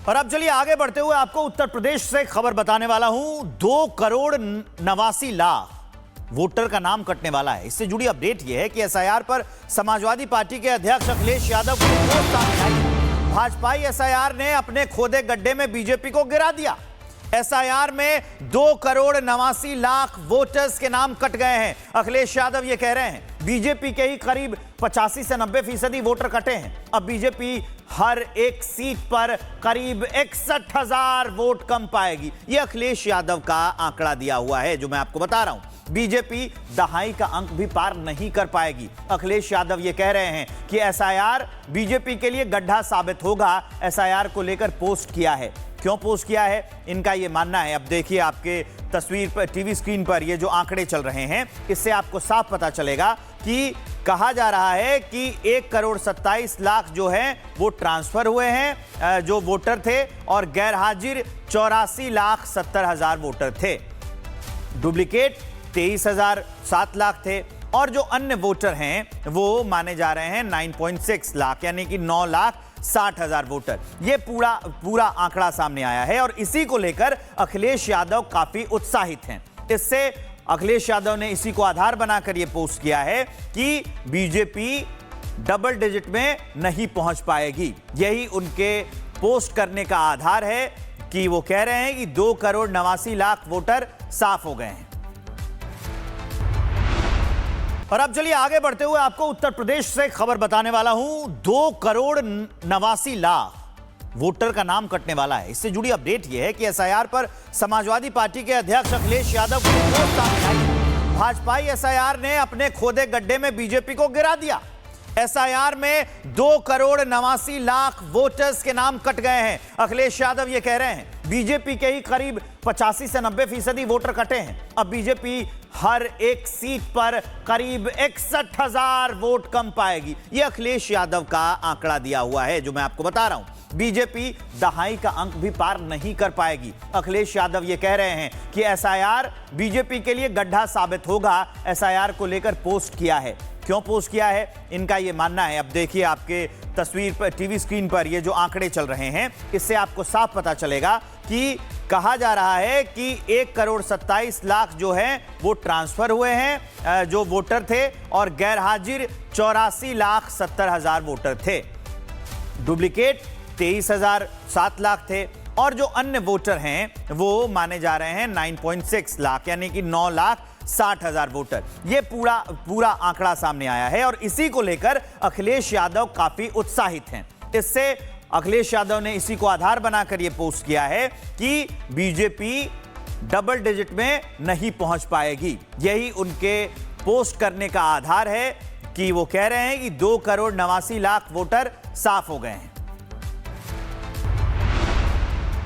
और अब चलिए आगे बढ़ते हुए आपको उत्तर प्रदेश से खबर बताने वाला हूं। 2,89,00,000 वोटर का नाम कटने वाला है। इससे जुड़ी अपडेट यह है कि एसआईआर पर समाजवादी पार्टी के अध्यक्ष अखिलेश यादव की रिपोर्ट सामने आई। भाजपाई एसआईआर ने अपने खोदे गड्ढे में बीजेपी को गिरा दिया। एसआईआर में 2,89,00,000 वोटर्स के नाम कट गए हैं। अखिलेश यादव ये कह रहे हैं बीजेपी के ही करीब 85 से 90% वोटर कटे हैं। अब बीजेपी हर एक सीट पर करीब 61,000 वोट कम पाएगी। यह अखिलेश यादव का आंकड़ा दिया हुआ है जो मैं आपको बता रहा हूं। बीजेपी दहाई का अंक भी पार नहीं कर पाएगी। अखिलेश यादव ये कह रहे हैं कि एसआईआर बीजेपी के लिए गड्ढा साबित होगा। एसआईआर को लेकर पोस्ट किया है। क्यों पोस्ट किया है, इनका ये मानना है। अब देखिए आपके तस्वीर पर, टीवी स्क्रीन पर ये जो आंकड़े चल रहे हैं, इससे आपको साफ पता चलेगा कि कहा जा रहा है कि 1,27,00,000 जो है वो ट्रांसफर हुए हैं जो वोटर थे, और गैर हाजिर 84,70,000 वोटर थे। डुप्लीकेट 23,07 लाख थे, और जो अन्य वोटर हैं वो माने जा रहे हैं 9.6 लाख, यानी कि 9,60,000 वोटर। ये पूरा आंकड़ा सामने आया है और इसी को लेकर अखिलेश यादव काफी उत्साहित हैं। इससे अखिलेश यादव ने इसी को आधार बनाकर यह पोस्ट किया है कि बीजेपी डबल डिजिट में नहीं पहुंच पाएगी। यही उनके पोस्ट करने का आधार है कि वो कह रहे हैं कि 2,89,00,000 वोटर साफ हो गए हैं। और अब चलिए आगे बढ़ते हुए आपको उत्तर प्रदेश से खबर बताने वाला हूं। 2,89,00,000 वोटर का नाम कटने वाला है। इससे जुड़ी अपडेट यह है कि एसआईआर पर समाजवादी पार्टी के अध्यक्ष अखिलेश यादव की रिपोर्ट सामने आई। भाजपाई एसआईआर ने अपने खोदे गड्ढे में बीजेपी को गिरा दिया। एसआईआर में 2,89,00,000 वोटर्स के नाम कट गए हैं। अखिलेश यादव ये कह रहे हैं बीजेपी के ही करीब 85 से 90% वोटर कटे हैं। अब बीजेपी हर एक सीट पर करीब 61,000 वोट कम पाएगी। यह अखिलेश यादव का आंकड़ा दिया हुआ है जो मैं आपको बता रहा हूं। बीजेपी दहाई का अंक भी पार नहीं कर पाएगी। अखिलेश यादव ये कह रहे हैं कि एसआईआर बीजेपी के लिए गड्ढा साबित होगा। एसआईआर को लेकर पोस्ट किया है। क्यों पोस्ट किया है, इनका ये मानना है। अब देखिए आपके तस्वीर पर, टीवी स्क्रीन पर ये जो आंकड़े चल रहे हैं, इससे आपको साफ पता चलेगा कि कहा जा रहा है कि 1,27,00,000 जो है वो ट्रांसफर हुए हैं जो वोटर थे, और गैर हाजिर 84,70,000 वोटर थे। डुप्लीकेट 23,07 लाख थे, और जो अन्य वोटर हैं वो माने जा रहे हैं 9.6 लाख, यानी कि 9,60,000 वोटर। ये पूरा आंकड़ा सामने आया है और इसी को लेकर अखिलेश यादव काफी उत्साहित हैं। इससे अखिलेश यादव ने इसी को आधार बनाकर यह पोस्ट किया है कि बीजेपी डबल डिजिट में नहीं पहुंच पाएगी। यही उनके पोस्ट करने का आधार है कि वो कह रहे हैं कि 2,89,00,000 वोटर साफ हो गए हैं।